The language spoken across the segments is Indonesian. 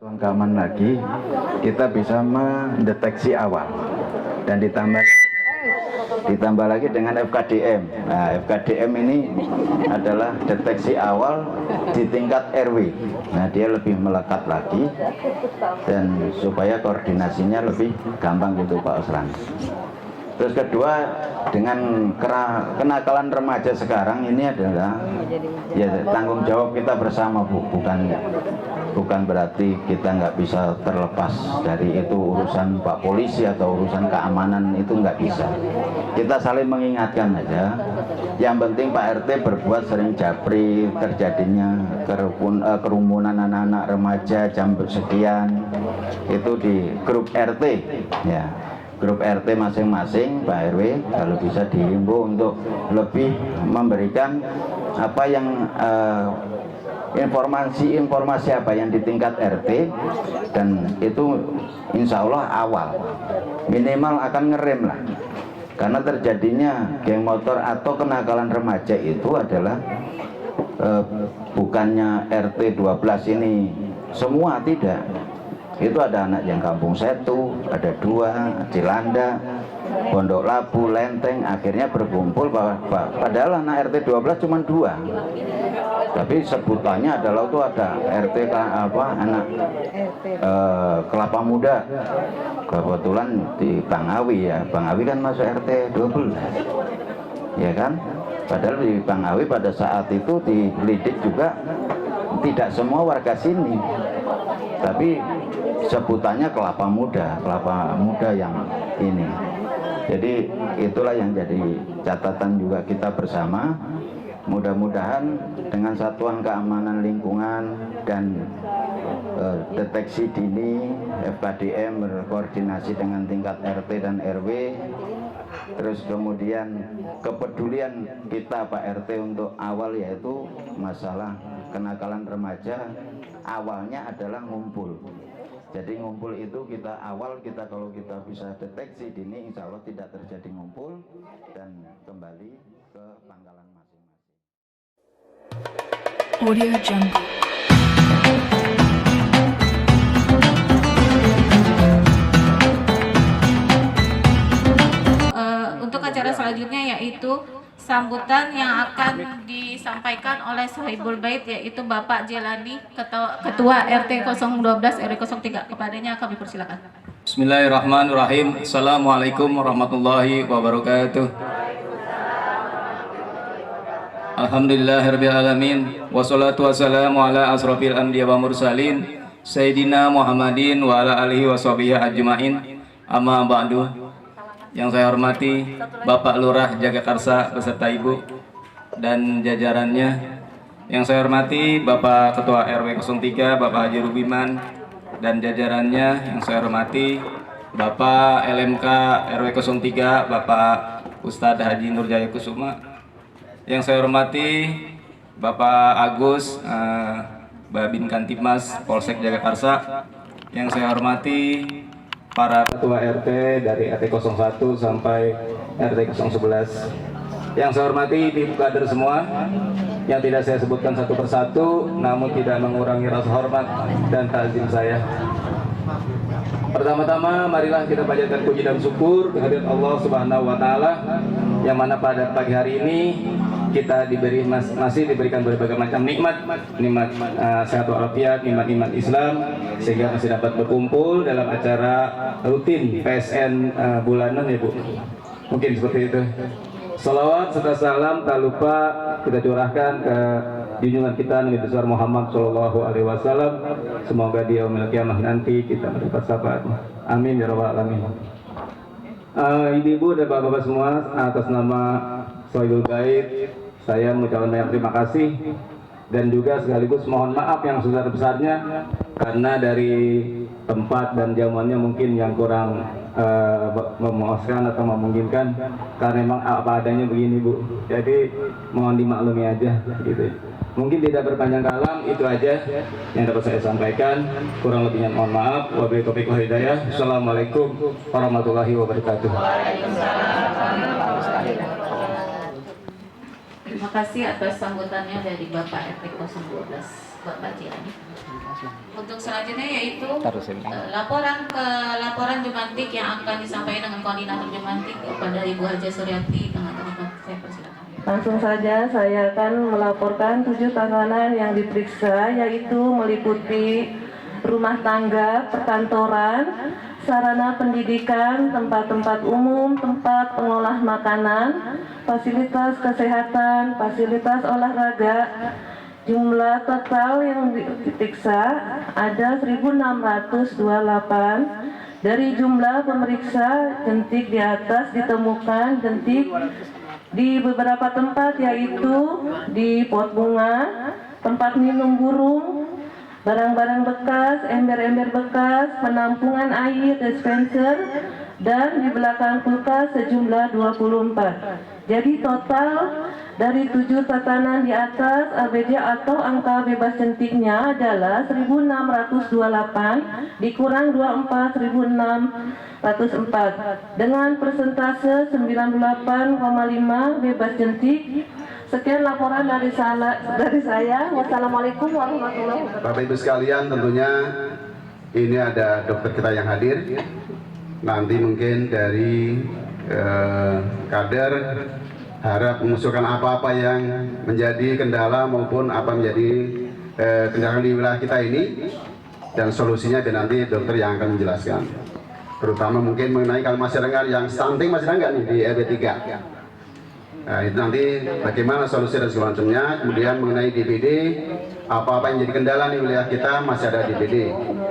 Keamanan lagi, kita bisa mendeteksi awal dan ditambah lagi dengan FKDM. Nah, FKDM ini adalah deteksi awal di tingkat RW. Nah, dia lebih melekat lagi dan supaya koordinasinya lebih gampang gitu Pak Osran. Terus kedua, dengan kenakalan remaja sekarang ini adalah ya tanggung jawab kita bersama Bu, bukan berarti kita nggak bisa terlepas dari itu urusan Pak Polisi atau urusan keamanan, itu nggak bisa. Kita saling mengingatkan aja. Yang penting Pak RT berbuat sering japri, terjadinya kerumunan anak-anak remaja jam sekian itu di grup RT ya. Grup RT masing-masing Pak RW kalau bisa dihimbau untuk lebih memberikan apa yang informasi apa yang di tingkat RT, dan itu insya Allah awal minimal akan ngerem lah, karena terjadinya geng motor atau kenakalan remaja itu adalah bukannya RT 12 ini semua, tidak. Itu ada anak yang Kampung Setu, ada 2, Cilanda, Pondok Labu, Lenteng, akhirnya berkumpul padahal anak RT 12 cuma 2. Tapi sebutannya adalah itu ada RT anak Kelapa Muda. Kebetulan di Bangawi ya, Bangawi kan masuk RT 12. Ya kan? Padahal di Bangawi pada saat itu dilidik juga tidak semua warga sini. Tapi sebutannya kelapa muda yang ini. Jadi itulah yang jadi catatan juga kita bersama. Mudah-mudahan dengan Satuan Keamanan Lingkungan dan deteksi dini FKDM berkoordinasi dengan tingkat RT dan RW, terus kemudian kepedulian kita Pak RT untuk awal, yaitu masalah kenakalan remaja awalnya adalah ngumpul. Jadi ngumpul itu kita kalau kita bisa deteksi dini, insya Allah tidak terjadi ngumpul dan kembali ke pangkalan masing-masing. Audio Jungle. Untuk acara selanjutnya yaitu sambutan yang akan disampaikan oleh Sohibul Bait, yaitu Bapak Jelani, Ketua RT 012 RW 03. Kepadanya kami persilakan. Bismillahirrahmanirrahim. Assalamualaikum warahmatullahi wabarakatuh. Alhamdulillahirabbil alamin. Wassalatu wassalamu ala asrofil anbiya wa mursalin Sayyidina Muhammadin wa ala alihi washabihi ajmain. Amma ba'du. Yang saya hormati Bapak Lurah Jagakarsa beserta Ibu dan jajarannya. Yang saya hormati Bapak Ketua RW 03 Bapak Haji Rubiman dan jajarannya. Yang saya hormati Bapak LMK RW 03 Bapak Ustadz Haji Nurjaya Kusuma. Yang saya hormati Bapak Agus Babin Kantipmas Polsek Jagakarsa. Yang saya hormati para ketua RT dari RT 01 sampai RT 011. Yang saya hormati ibu kader semua yang tidak saya sebutkan satu persatu, namun tidak mengurangi rasa hormat dan takzim saya. Pertama-tama marilah kita panjatkan puji dan syukur kehadirat Allah Subhanahu wa taala, yang mana pada pagi hari ini kita masih diberikan berbagai macam nikmat sehat walafiat, nikmat Islam, sehingga masih dapat berkumpul dalam acara rutin PSN bulanan ya Bu. Mungkin seperti itu. Salawat serta salam tak lupa kita curahkan ke junjungan kita Nabi besar Muhammad Shallallahu Alaihi Wasallam. Semoga dia yaumil kiamah nanti kita mendapat syafaatnya. Amin ya rabbal alamin. Ibu-ibu dan bapak-bapak semua, atas nama Sohibul Bait, saya mengucapkan banyak terima kasih dan juga sekaligus mohon maaf yang sebesar-besarnya karena dari tempat dan jamuannya mungkin yang kurang memuaskan atau memungkinkan, karena memang apa adanya begini Bu. Jadi mohon dimaklumi aja gitu. Mungkin tidak berpanjang kalam, itu aja yang dapat saya sampaikan. Kurang lebihnya mohon maaf. Wabillahi taufiq wal hidayah. Assalamualaikum warahmatullahi wabarakatuh. Terima kasih atas sambutannya dari Bapak RT 012, Bapak Jelani. Untuk selanjutnya yaitu laporan Jumantik yang akan disampaikan dengan koordinator Jumantik kepada Ibu Haja Suryati dengan teman. Saya persilakan. Langsung saja saya akan melaporkan 7 tahanan yang diperiksa, yaitu meliputi rumah tangga, perkantoran, sarana pendidikan, tempat-tempat umum, tempat pengolah makanan, fasilitas kesehatan, fasilitas olahraga. Jumlah total yang diperiksa ada 1.628. Dari jumlah pemeriksa, jentik di atas ditemukan jentik di beberapa tempat, yaitu di pot bunga, tempat minum burung, barang-barang bekas, ember-ember bekas, penampungan air, dispenser, dan di belakang kulkas sejumlah 24. Jadi total dari 7 tatanan di atas, ABJ atau angka bebas jentiknya adalah 1.628 dikurang 24 1.604 dengan persentase 98,5 bebas jentik. Sekian laporan dari saya. Wassalamualaikum warahmatullahi wabarakatuh. Bapak Ibu sekalian, tentunya ini ada dokter kita yang hadir. Nanti mungkin dari kader harap mengusulkan apa-apa yang menjadi kendala maupun apa menjadi kendala di wilayah kita ini, dan solusinya dan nanti dokter yang akan menjelaskan. Terutama mungkin mengenai kalau masih dengar yang stunting masih ada nggak nih di RW 3. Nah, itu nanti bagaimana solusi dan segala macamnya. Kemudian mengenai DPD, apa-apa yang jadi kendala di wilayah kita masih ada DPD,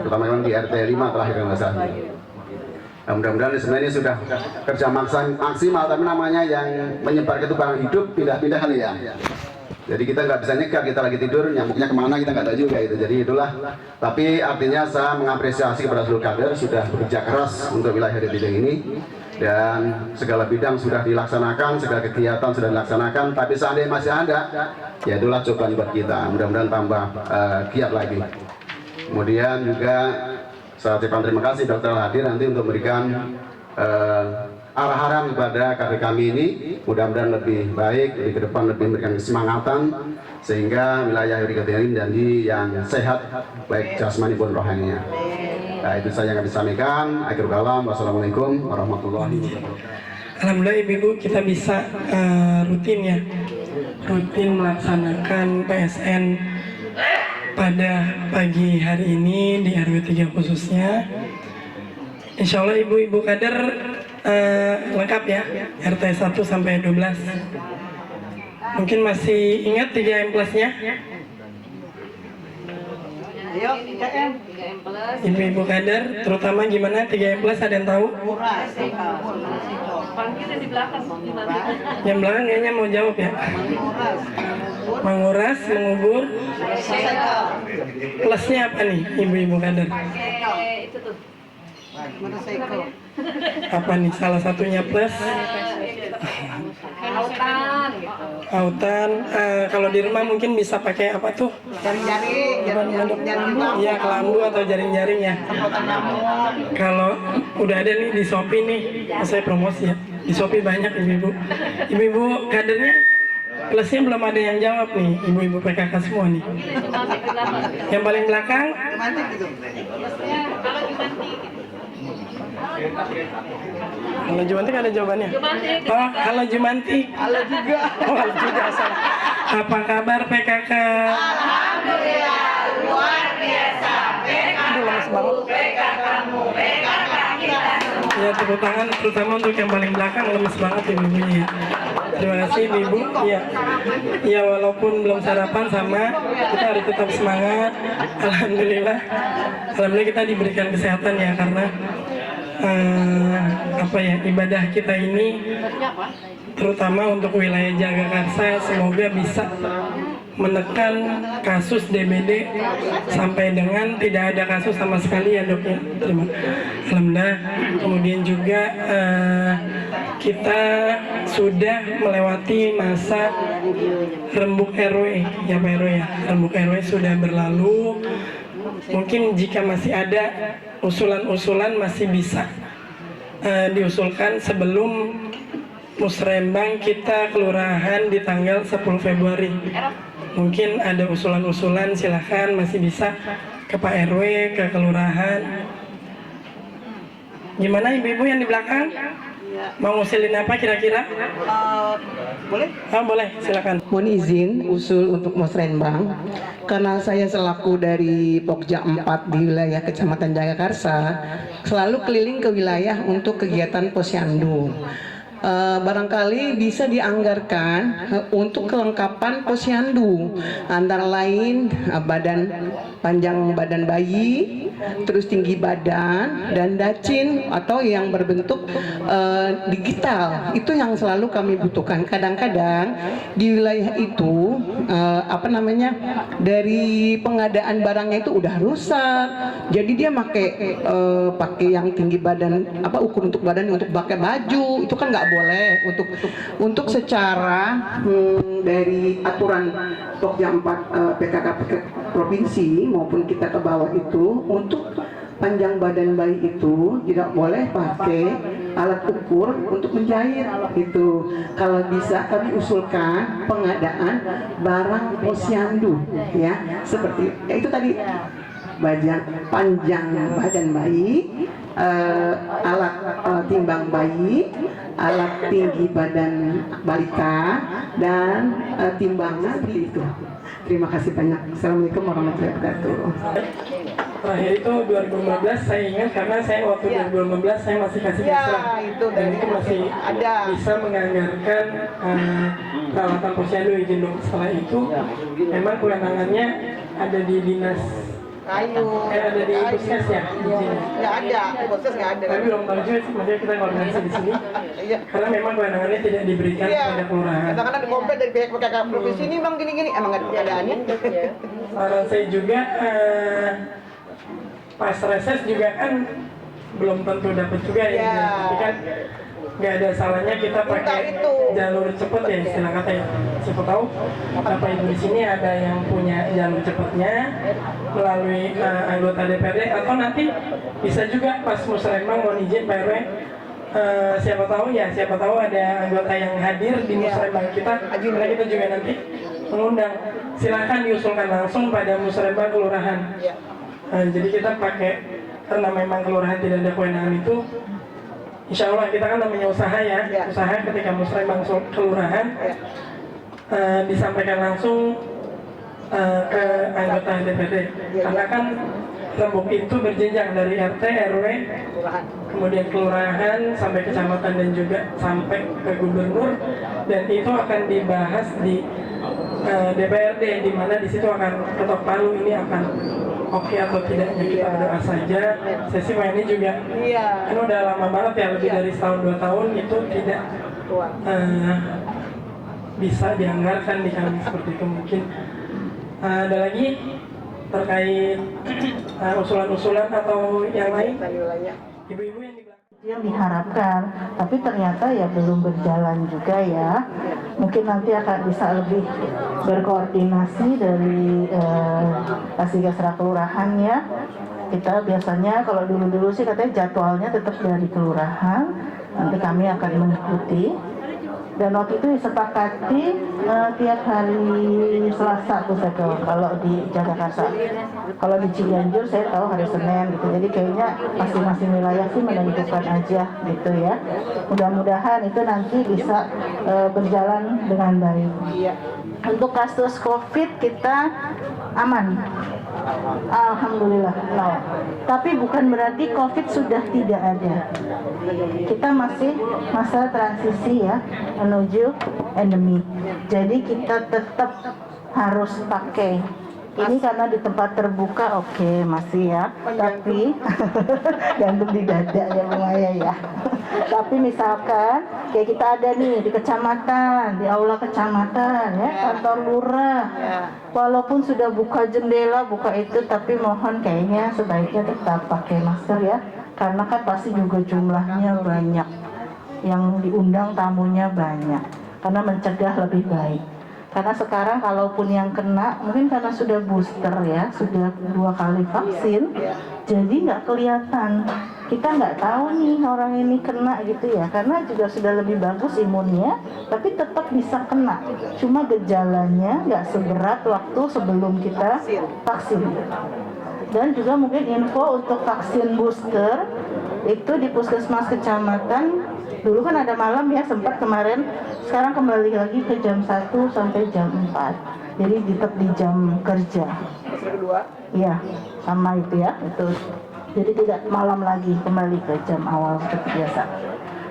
terutama memang di RT 5 terakhir yang masalah. Nah, mudah-mudahan sebenarnya sudah kerja maksimal, tapi namanya yang menyebar itu barang hidup pindah-pindah kali ya. Jadi kita nggak bisa nyegah, kita lagi tidur, nyamuknya kemana kita nggak tahu juga itu. Jadi itulah. Tapi artinya saya mengapresiasi kepada seluruh kader sudah bekerja keras untuk wilayah RT 3 ini. Dan segala bidang sudah dilaksanakan, segala kegiatan sudah dilaksanakan, tapi seandainya masih ada, ya itulah cobaan buat kita. Mudah-mudahan tambah giat lagi. Kemudian juga saya ucapkan terima kasih dokter hadir nanti untuk memberikan arah-arahan kepada kader kami ini. Mudah-mudahan lebih baik, lebih ke depan, lebih memberikan kesemangatan sehingga wilayah RT ini menjadi yang sehat baik jasmani maupun rohaninya. Nah, itu saya yang akan disampaikan. Akhirul kalam, wassalamualaikum warahmatullahi wabarakatuh. Alhamdulillah ibu-ibu kita bisa rutin melaksanakan PSN pada pagi hari ini di RW 3 khususnya. Insya Allah ibu-ibu kader lengkap ya, RT 1 sampai 12. Mungkin masih ingat 3M plusnya? Ayo, 3M. Ibu-ibu kader, terutama gimana 3M plus, ada yang tahu? Yang belakang kayaknya mau jawab ya. Menguras, mengubur. Plusnya apa nih, ibu-ibu kader? Apa nih salah satunya plus? Autan. Kalau di rumah mungkin bisa pakai apa tuh? Jaring-jaring. Iya, kelambu atau jaring-jaring ya. Kalau udah ada nih di Shopee nih, saya promosi ya. Di Shopee banyak ibu-ibu. Ibu-ibu kadernya plusnya belum ada yang jawab nih, ibu-ibu PKK semua nih. Yang paling belakang? Halo Jumantik ada jawabannya? Oh, halo Jumantik. Halo juga. Oh, halo juga. Salah. Apa kabar PKK? Alhamdulillah, luar biasa. Aduh, lemes banget. PKK-mu, PKK kita semua. Ya, tepuk tangan terutama untuk yang paling belakang, lemes banget ibu-ibunya ya. Terima kasih ibu. Iya. Ya, walaupun belum sarapan sama, kita harus tetap semangat. Alhamdulillah. Alhamdulillah kita diberikan kesehatan ya, karena ibadah kita ini terutama untuk wilayah Jagakarsa semoga bisa menekan kasus DBD sampai dengan tidak ada kasus sama sekali ya dok ya. Alhamdulillah. Kemudian juga kita sudah melewati masa rembuk RW ya Pak RW ya. Rembuk RW sudah berlalu. Mungkin jika masih ada usulan-usulan masih bisa diusulkan sebelum musrembang kita kelurahan di tanggal 10 Februari. Mungkin ada usulan-usulan, silahkan masih bisa ke Pak RW, ke kelurahan. Gimana ibu-ibu yang di belakang? Mau ngusilin apa kira-kira? Boleh? Boleh, silakan. Mohon izin usul untuk musrenbang, karena saya selaku dari Pokja 4 di wilayah Kecamatan Jagakarsa selalu keliling ke wilayah untuk kegiatan posyandu. Barangkali bisa dianggarkan untuk kelengkapan posyandu, antara lain panjang badan bayi, terus tinggi badan, dan dacin atau yang berbentuk digital. Itu yang selalu kami butuhkan. Kadang-kadang di wilayah itu dari pengadaan barangnya itu udah rusak, jadi dia pakai yang tinggi badan, ukur untuk badan untuk pakai baju, itu kan nggak boleh. Untuk secara dari aturan Pokja 4 PKK provinsi maupun kita ke bawah itu, untuk panjang badan bayi itu tidak boleh pakai alat ukur untuk menjahit itu. Kalau bisa kami usulkan pengadaan barang posyandu, ya, seperti itu tadi, panjang badan bayi, alat timbang bayi, alat tinggi badan balita, dan timbangan seperti itu. Terima kasih banyak. Assalamualaikum warahmatullahi wabarakatuh. Terakhir itu 2015 saya ingat, karena saya waktu 2015 saya masih kasih desa, dan itu masih bisa menganggarkan peralatan posyandu izin dokter. Setelah itu memang kewenangannya ada di dinas ada di puskes ya? Nggak ada, puskes nggak ada. Tapi belum tahu juga sih, makanya kita koordinasi di sini. Karena memang kewenangannya tidak diberikan kepada kelurahan. Kadang-kadang di kompet dari pihak PKK provinsi ini bang gini-gini, emang nggak ada pengadaan. Saran saya juga pas reses juga kan belum tentu dapat juga ya. Tapi kan nggak ada salahnya kita pakai jalur cepat ya, istilah kata ya. Siapa tahu Bapak Ibu di sini ada yang punya jalur cepatnya melalui anggota DPRD, atau nanti bisa juga pas musrembang mau izin Pak RW, siapa tahu ada anggota yang hadir di musrembang kita, karena kita juga nanti mengundang. Silakan diusulkan langsung pada musrembang kelurahan. Jadi kita pakai, karena memang kelurahan tidak ada kewenangan itu, insya Allah kita kan namanya usaha ya, usaha ketika musrembang kelurahan disampaikan langsung ke anggota DPD, karena kan rembuk itu berjenjang dari RT, RW, kemudian kelurahan sampai kecamatan dan juga sampai ke gubernur, dan itu akan dibahas di DPRD, di mana di situ akan ketok palu ini akan oke atau tidaknya. Kita berdoa saja. Sesi ini juga kan udah lama banget ya, lebih dari setahun 2 tahun itu tidak bisa dianggarkan di kami seperti itu. Mungkin ada lagi terkait usulan-usulan atau yang lain, ibu-ibu yang di belakang. Yang diharapkan, tapi ternyata ya belum berjalan juga ya. Mungkin nanti akan bisa lebih berkoordinasi dari Kasih-Kesra kelurahan ya. Kita biasanya kalau dulu sih katanya jadwalnya tetap dari kelurahan, nanti kami akan mengikuti. Dan waktu itu disepakati tiap hari Selasa tuh saya tahu, kalau di Jagakarsa. Kalau di Cianjur saya tahu hari Senin gitu. Jadi kayaknya masing-masing wilayah sih menentukan aja gitu ya. Mudah-mudahan itu nanti bisa berjalan dengan baik. Untuk kasus COVID kita aman. Alhamdulillah. No. Tapi bukan berarti COVID sudah tidak ada. Kita masih masa transisi ya, menuju endemi. Jadi kita tetap harus pakai. Ini karena di tempat terbuka oke, masih ya. Tapi gantung di dada ya Bung Ayah ya. Tapi misalkan kayak kita ada nih di kecamatan, di aula kecamatan ya, kantor lurah. Walaupun sudah buka jendela, buka itu, tapi mohon kayaknya sebaiknya tetap pakai masker ya. Karena kan pasti juga jumlahnya banyak, yang diundang tamunya banyak. Karena mencegah lebih baik. Karena sekarang kalaupun yang kena, mungkin karena sudah booster ya, sudah 2 kali vaksin, jadi nggak kelihatan. Kita nggak tahu nih orang ini kena gitu ya, karena juga sudah lebih bagus imunnya, tapi tetap bisa kena. Cuma gejalanya nggak seberat waktu sebelum kita vaksin. Dan juga mungkin info untuk vaksin booster, itu di puskesmas kecamatan, dulu kan ada malam ya, sempat kemarin, sekarang kembali lagi ke jam 1 sampai jam 4. Jadi tetap di jam kerja. Iya, sama itu ya, itu. Jadi tidak malam lagi, kembali ke jam awal seperti biasa.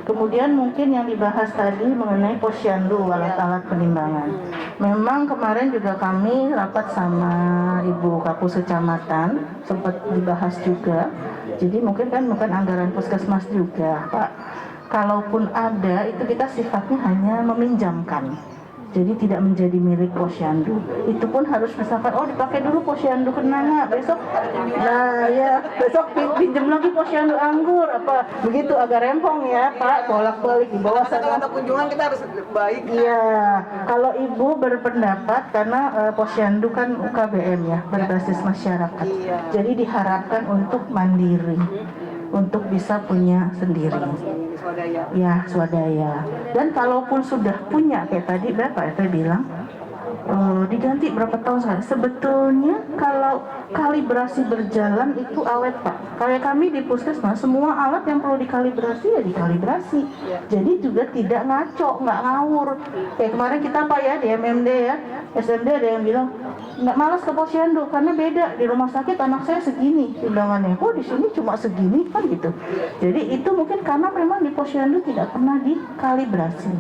Kemudian mungkin yang dibahas tadi mengenai posyandu, alat-alat penimbangan. Memang kemarin juga kami rapat sama Ibu Kapus Kecamatan, sempat dibahas juga. Jadi mungkin kan bukan anggaran puskesmas juga, Pak. Kalaupun ada, itu kita sifatnya hanya meminjamkan. Jadi tidak menjadi milik posyandu. Itu pun harus misalkan, oh dipakai dulu posyandu kenanga, besok, nah ya besok pinjam lagi posyandu anggur, apa begitu, agak rempong ya Pak, bolak-balik di bawah sana. Kalau ada kunjungan kita harus baik. Iya, kalau Ibu berpendapat karena posyandu kan UKBM ya, berbasis masyarakat. Jadi diharapkan untuk mandiri, untuk bisa punya sendiri. Ya, swadaya. Dan kalaupun sudah punya, kayak tadi Bapak RT bilang, diganti berapa tahun sekali. Sebetulnya kalau kalibrasi berjalan itu awet Pak. Kayak kami di puskesmas, semua alat yang perlu dikalibrasi ya dikalibrasi. Jadi juga tidak ngaco, nggak ngawur. Kayak kemarin kita Pak ya di MMD ya, SMD ada yang bilang nggak malas ke posyandu karena beda, di rumah sakit anak saya segini timbangannya, kok di sini cuma segini kan gitu. Jadi itu mungkin karena memang di posyandu tidak pernah dikalibrasi.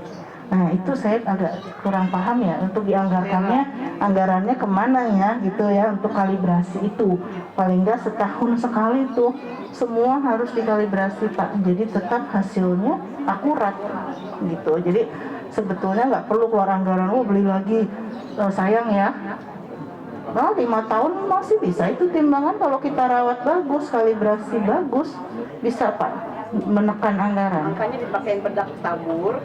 Nah itu saya agak kurang paham ya, untuk dianggarkannya, anggarannya kemana ya gitu ya untuk kalibrasi itu. Paling nggak setahun sekali tuh semua harus dikalibrasi Pak, jadi tetap hasilnya akurat gitu. Jadi sebetulnya nggak perlu keluar anggaran, oh beli lagi, sayang ya. Nah 5 tahun masih bisa itu timbangan kalau kita rawat bagus, kalibrasi bagus, bisa Pak menekan anggaran. Angkanya dipakai bedak tabur,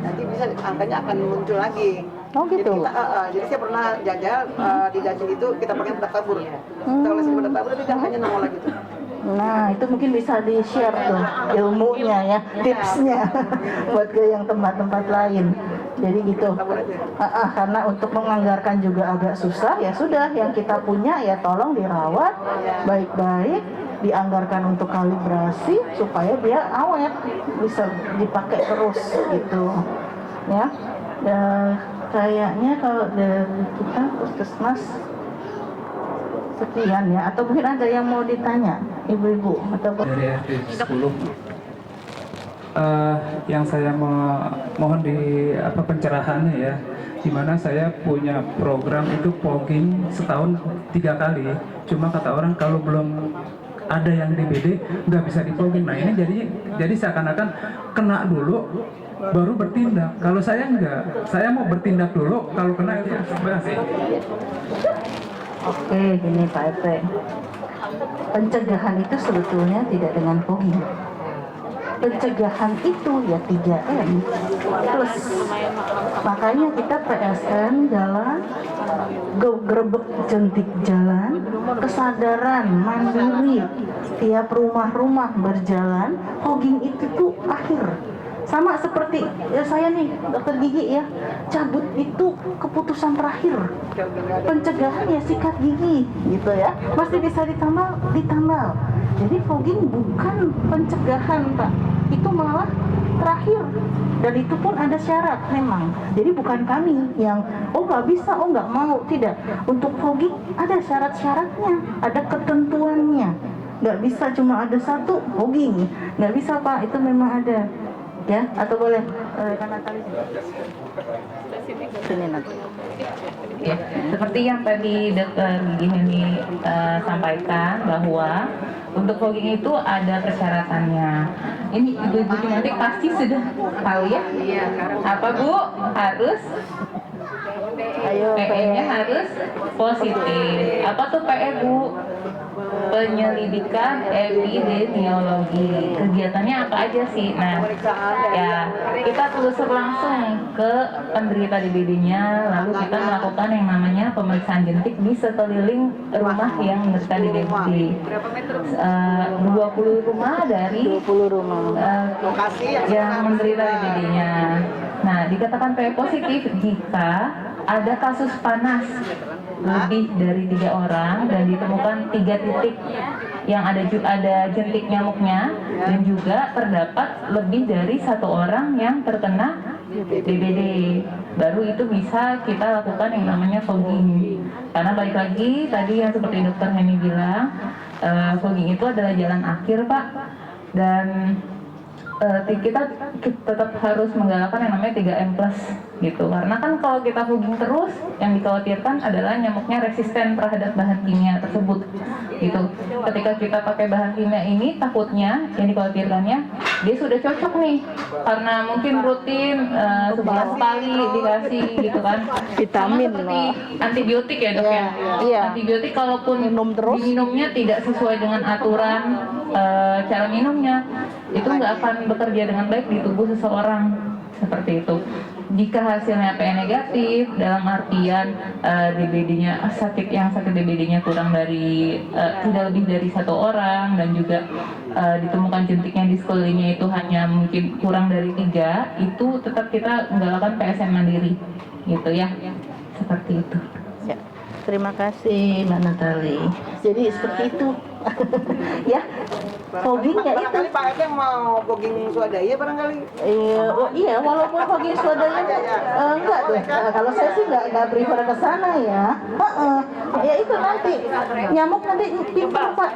nanti bisa angkanya akan muncul lagi. Oh gitu. Jadi saya pernah jajal di Dajing itu kita pakai bedak tabur. Kita olesi bedak tabur nanti angkanya nongol lagi tuh. Nah itu mungkin bisa di-share tuh ilmunya ya, tipsnya buat ke yang tempat-tempat lain. Jadi gitu. Karena untuk menganggarkan juga agak susah, ya sudah yang kita punya ya tolong dirawat baik-baik, dianggarkan untuk kalibrasi supaya dia awet, bisa dipakai terus gitu. Ya. Kayaknya kalau dari kita puskesmas sekian ya, atau mungkin ada yang mau ditanya ibu-ibu atau dari RT 10. Yang saya mohon di pencerahannya ya, dimana saya punya program itu fogging setahun 3 kali, cuma kata orang kalau belum ada yang DBD nggak bisa di fogging. Nah ini jadi seakan-akan kena dulu baru bertindak. Kalau saya enggak, saya mau bertindak dulu, kalau kena itu berhasil. Oke, gini Pak RT. Pencegahan itu sebetulnya tidak dengan fogging. Pencegahan itu ya 3M plus. Makanya kita PSN jalan, gerebek jentik jalan, kesadaran mandiri, tiap rumah-rumah berjalan, fogging itu tuh akhir. Sama seperti ya saya nih dokter gigi ya, cabut itu keputusan terakhir. Pencegahan ya sikat gigi gitu ya, masih bisa ditambal. Jadi fogging bukan pencegahan Pak, itu malah terakhir, dan itu pun ada syarat memang. Jadi bukan kami yang nggak bisa, nggak mau, tidak. Untuk fogging ada syarat-syaratnya, ada ketentuannya. Nggak bisa cuma ada satu fogging, nggak bisa Pak, itu memang ada. Ya, atau boleh karena tadi sini nanti. Ya, seperti yang tadi Dr. Gigi Heni sampaikan bahwa untuk fogging itu ada persyaratannya. Ini ibu-ibu nanti pasti sudah tahu ya. Apa Bu? Harus PE-nya harus positif. Apa tuh PE Bu? penyelidikan epidemiologi. Kegiatannya apa aja sih? Nah, ya kita telusur langsung ke penderita DBD-nya, lalu kita melakukan yang namanya pemeriksaan jentik di sekeliling rumah yang menderita DBD. 20 rumah dari 20 rumah yang menderita DBD-nya. Nah, dikatakan PE positif jika ada kasus panas lebih dari 3 orang dan ditemukan 3 titik yang ada jentik nyamuknya, dan juga terdapat lebih dari 1 orang yang terkena DBD. Baru itu bisa kita lakukan yang namanya fogging. Karena balik lagi tadi yang seperti Dokter Heni bilang, fogging itu adalah jalan akhir, Pak, dan kita tetap harus menggalakkan yang namanya 3M+ gitu, karena kan kalau kita fogging terus, yang dikhawatirkan adalah nyamuknya resisten terhadap bahan kimia tersebut gitu. Ketika kita pakai bahan kimia ini, takutnya yang dikhawatirkannya dia sudah cocok nih, karena mungkin rutin sebulan sekali dikasih gitu kan, vitamin seperti antibiotik ya dok ya. Iya. Antibiotik kalaupun diminumnya tidak sesuai dengan aturan cara minumnya, itu nggak akan bekerja dengan baik di tubuh seseorang, seperti itu. Jika hasilnya PE negatif, dalam artian DBD-nya sakit DBD-nya kurang dari tidak lebih dari 1 orang, dan juga ditemukan jentiknya di sekelilingnya itu hanya mungkin kurang dari 3, itu tetap kita menggalakkan PSN mandiri, gitu ya, seperti itu. Ya, terima kasih Mbak Natali. Jadi seperti itu. Ya, fogging ya itu. Pak RT mau fogging swadaya barangkali? Iya, walaupun fogging swadaya enggak tuh. Kalau saya sih enggak prefer ke sana ya. Ya itu nanti nyamuk nanti pintar Pak.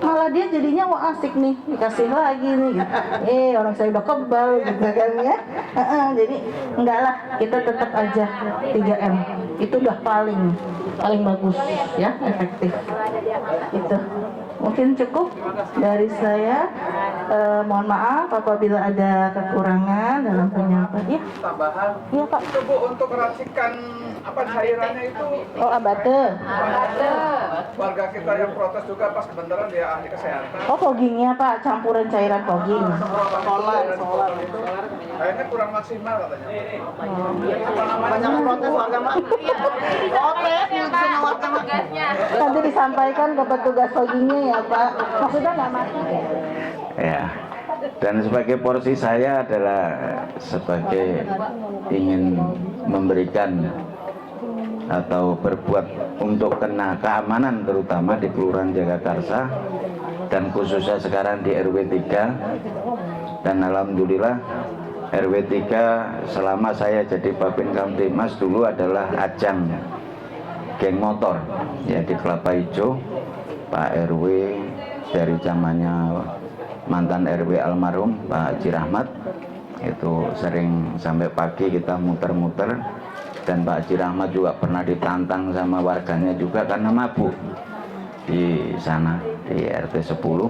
Malah dia jadinya wah asik nih, dikasih lagi nih. Orang saya udah kebal gitu kan ya. Jadi enggak lah, kita tetap aja 3M. Itu udah paling bagus ya, efektif. Itu. Mungkin cukup dari saya. Mohon maaf apabila ada kekurangan dalam penyampaian. Tambahan. Iya Pak. Itu Bu, untuk racikan cairannya itu. Oh, abate. Warga kita yang protes juga pas kebenaran dia ahli kesehatan. Oh, foggingnya Pak, campuran cairan fogging. Solar itu kayaknya kurang maksimal katanya. Banyak protes warga Mak. Protes semua warga Mak. Nanti disampaikan ke petugas foggingnya ya Pak. Maksudnya nggak mati. Ya. Dan sebagai porsi saya adalah sebagai ingin memberikan atau berbuat untuk kena keamanan, terutama di Kelurahan Jagakarsa dan khususnya sekarang di RW 3. Dan alhamdulillah RW 3 selama saya jadi Babin Kamtibmas dulu adalah ajang geng motor ya di Kelapa Hijau. Pak RW dari zamannya mantan RW almarhum Pak Haji Rahmat itu sering sampai pagi kita muter-muter, dan Pak Haji Rahmat juga pernah ditantang sama warganya juga karena mabuk di sana di RT 10,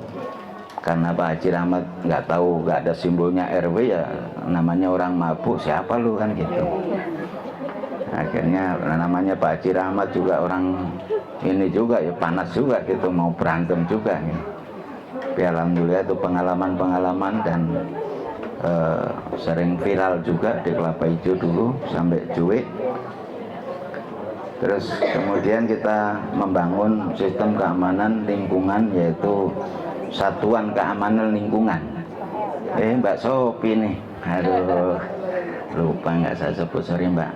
karena Pak Haji Rahmat nggak tahu, nggak ada simbolnya RW ya, namanya orang mabuk siapa lu kan gitu. Akhirnya namanya Pak Haji Rahmat juga orang ini juga ya, panas juga gitu, mau berantem juga gitu. Tapi alhamdulillah itu pengalaman-pengalaman dan sering viral juga di Kelapa Hijau dulu sampai cuek. Terus kemudian kita membangun sistem keamanan lingkungan, yaitu Satuan Keamanan Lingkungan. Mbak Sopi nih, aduh lupa nggak saya sebut, sorry Mbak,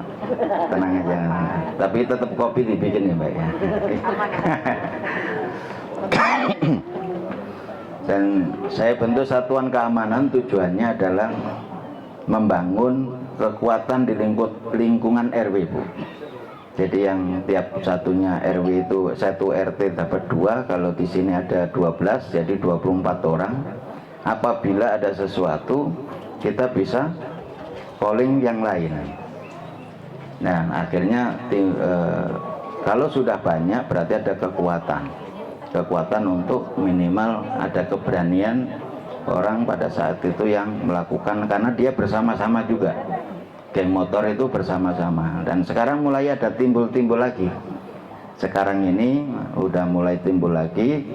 tenang aja, tapi tetap kopi dibikin ya Mbak ya. Dan saya bentuk Satuan Keamanan, tujuannya adalah membangun kekuatan di lingkungan RW Bu. Jadi yang tiap satunya RW itu 1 RT dapat 2, kalau di sini ada 12 jadi 24 orang. Apabila ada sesuatu kita bisa calling yang lain. Nah akhirnya kalau sudah banyak berarti ada kekuatan untuk minimal ada keberanian orang pada saat itu yang melakukan, karena dia bersama-sama juga. Geng motor itu bersama-sama, dan sekarang mulai ada timbul lagi. Sekarang ini udah mulai timbul lagi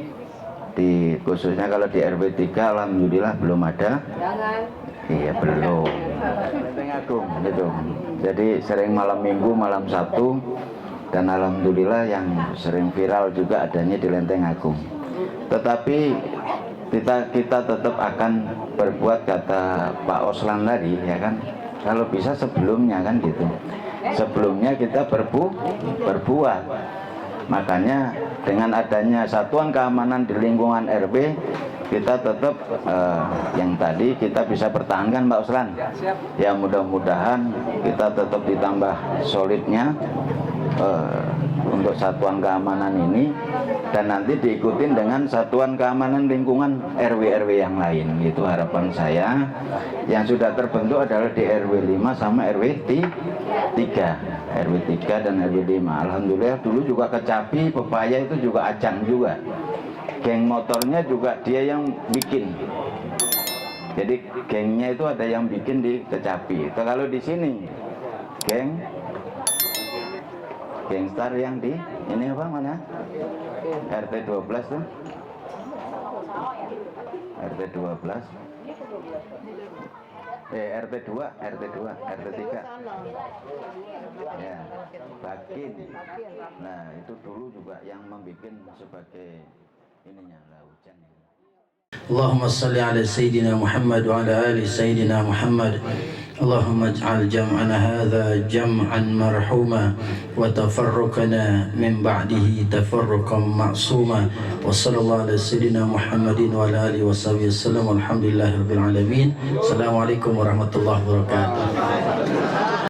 di khususnya kalau di RW 3 alhamdulillah belum ada. Iya belum. Lenteng Agung gitu. Jadi sering malam Minggu, malam Sabtu, dan alhamdulillah yang sering viral juga adanya di Lenteng Agung. Tetapi kita tetap akan berbuat kata Pak Oslan tadi ya kan, kalau bisa sebelumnya kan gitu. Sebelumnya kita berbuat. Makanya dengan adanya satuan keamanan di lingkungan RW, kita tetap yang tadi kita bisa pertahankan Pak Oslan. Ya mudah-mudahan kita tetap ditambah solidnya untuk satuan keamanan ini, dan nanti diikutin dengan satuan keamanan lingkungan RW-RW yang lain. Itu harapan saya. Yang sudah terbentuk adalah di RW 5 sama RW 3, RW 3 dan RW 5. Alhamdulillah dulu juga Kecapi, Pepaya itu juga Acang juga. Geng motornya juga dia yang bikin. Jadi gengnya itu ada yang bikin di Kecapi. Kalau di sini Gangstar yang di ini apa mana? RT 12 tuh. RT 12. RT 2, RT 3. Ya, Bakin. Nah, itu dulu juga yang membuat sebagai ininya lah hujan. اللهم صل على سيدنا محمد وعلى آل سيدنا محمد. اللهم اجعل جمعنا هذا جمعا مرحوما وتفرقنا من بعده تفرقا معصوما وصلى الله على سيدنا محمد وعلى آله وصحبه وسلم والحمد لله رب العالمين. السلام عليكم ورحمة الله وبركاته.